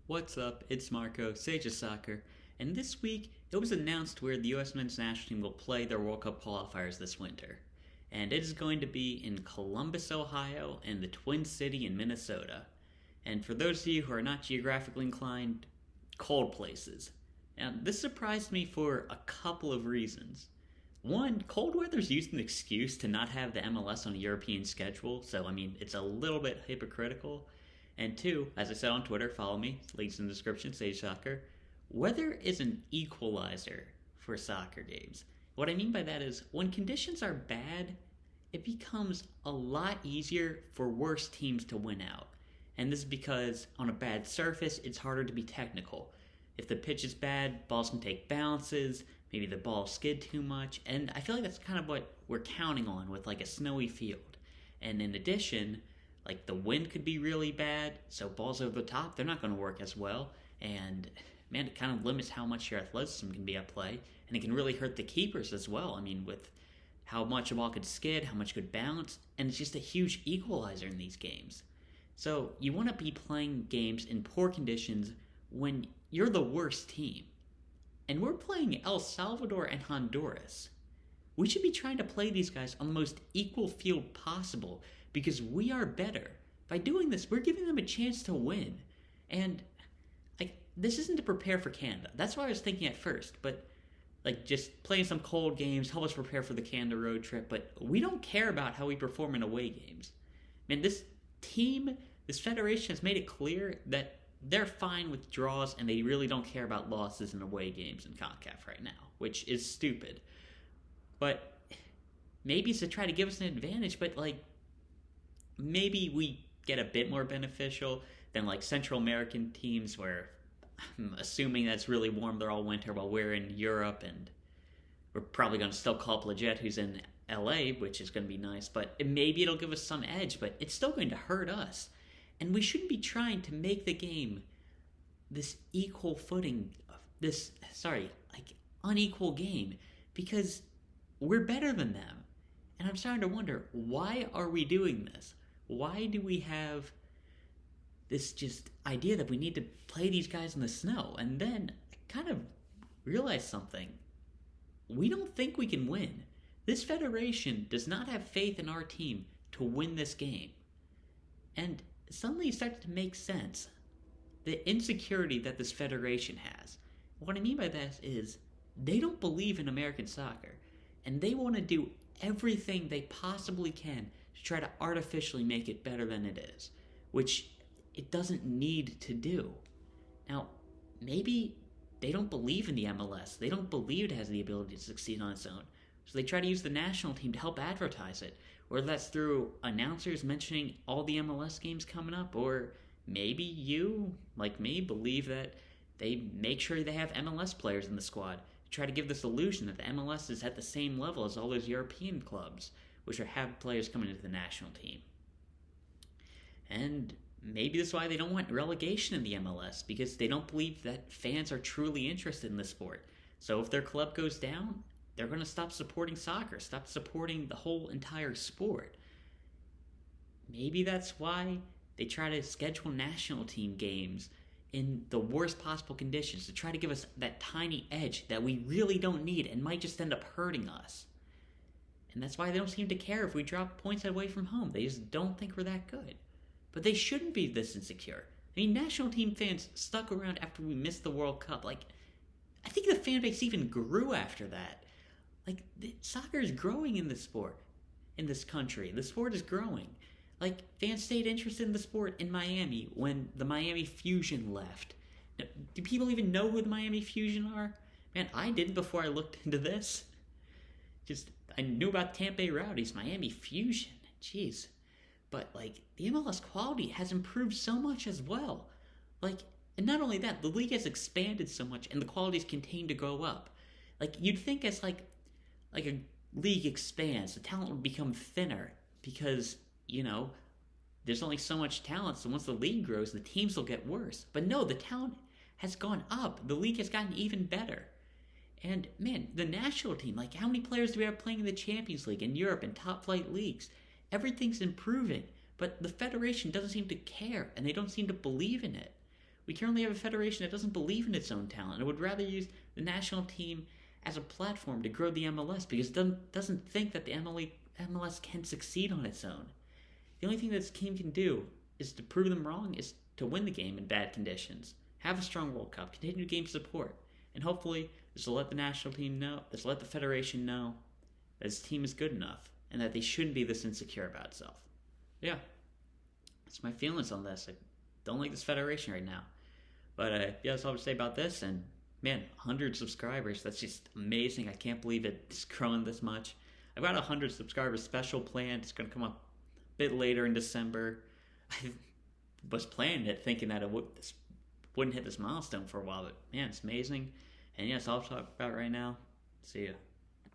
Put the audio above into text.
What's up? It's Marco, Sage of Soccer, and this week it was announced where the US men's national team will play their World Cup qualifiers this winter. And it is going to be in Columbus, Ohio, and the Twin City in Minnesota. And for those of you who are not geographically inclined, cold places. Now, this surprised me for a couple of reasons. One, cold weather's used as an excuse to not have the MLS on a European schedule, so it's a little bit hypocritical. And two, as I said on Twitter, follow me, links in the description, Sage Soccer. Weather is an equalizer for soccer games. What I mean by that is, when conditions are bad, it becomes a lot easier for worse teams to win out. And this is because on a bad surface, it's harder to be technical. If the pitch is bad, balls can take bounces, maybe the ball skid too much, and I feel like that's kind of what we're counting on with like a snowy field. And in addition, like the wind could be really bad, so balls over the top, they're not going to work as well. And man, it kind of limits how much your athleticism can be at play. And it can really hurt the keepers as well. With how much a ball could skid, how much could bounce, and it's just a huge equalizer in these games. So you want to be playing games in poor conditions when you're the worst team. And we're playing El Salvador and Honduras. We should be trying to play these guys on the most equal field possible because we are better. By doing this, we're giving them a chance to win. And this isn't to prepare for Canada. That's what I was thinking at first. But just playing some cold games, help us prepare for the Canada road trip. But we don't care about how we perform in away games. This team, this federation has made it clear that they're fine with draws and they really don't care about losses in away games in CONCACAF right now, which is stupid. But maybe it's to try to give us an advantage, but maybe we get a bit more beneficial than Central American teams where I'm assuming that's really warm there all winter while we're in Europe, and we're probably going to still call up Leggett, who's in LA, which is going to be nice, but maybe it'll give us some edge, but it's still going to hurt us. And we shouldn't be trying to make the game this equal footing, unequal game, because we're better than them. And I'm starting to wonder, why are we doing this? Why do we have this just idea that we need to play these guys in the snow? And then I kind of realized something. We don't think we can win. This federation does not have faith in our team to win this game. And suddenly it started to make sense. The insecurity that this federation has. What I mean by that is they don't believe in American soccer. And they want to do everything they possibly can to try to artificially make it better than it is. Which it doesn't need to do. Now, maybe they don't believe in the MLS. They don't believe it has the ability to succeed on its own. So they try to use the national team to help advertise it. Or that's through announcers mentioning all the MLS games coming up. Or maybe you, like me, believe that they make sure they have MLS players in the squad to try to give this illusion that the MLS is at the same level as all those European clubs, which have players coming into the national team. And maybe that's why they don't want relegation in the MLS, because they don't believe that fans are truly interested in the sport. So if their club goes down, they're going to stop supporting soccer, stop supporting the whole entire sport. Maybe that's why they try to schedule national team games in the worst possible conditions to try to give us that tiny edge that we really don't need and might just end up hurting us. And that's why they don't seem to care if we drop points away from home. They just don't think we're that good. But they shouldn't be this insecure. National team fans stuck around after we missed the World Cup. I think the fan base even grew after that. Soccer is growing in this sport, in this country. The sport is growing. Fans stayed interested in the sport in Miami when the Miami Fusion left. Now, do people even know who the Miami Fusion are? Man, I didn't before I looked into this. I knew about Tampa Bay Rowdies, Miami Fusion. Jeez. But, the MLS quality has improved so much as well. And not only that, the league has expanded so much and the qualities continue to go up. You'd think as, a league expands, the talent would become thinner because, there's only so much talent, so once the league grows, the teams will get worse. But no, the talent has gone up. The league has gotten even better. And, man, the national team, how many players do we have playing in the Champions League, in Europe, in top-flight leagues? Everything's improving, but the federation doesn't seem to care, and they don't seem to believe in it. We currently have a federation that doesn't believe in its own talent and would rather use the national team as a platform to grow the MLS because it doesn't think that the MLS can succeed on its own. The only thing this team can do is to prove them wrong, is to win the game in bad conditions, have a strong World Cup, continue game support, and hopefully this will let the national team know, this will let the federation know that this team is good enough and that they shouldn't be this insecure about itself. Yeah, that's my feelings on this. I don't like this federation right now. But yeah, that's all I have to say about this. And man, 100 subscribers, that's just amazing. I can't believe it's growing this much. I've got a 100 subscribers special planned. It's going to come up a bit later in December. I was planning it thinking that this wouldn't hit this milestone for a while, but man, it's amazing. And yeah, that's all I'll talk about right now. See ya.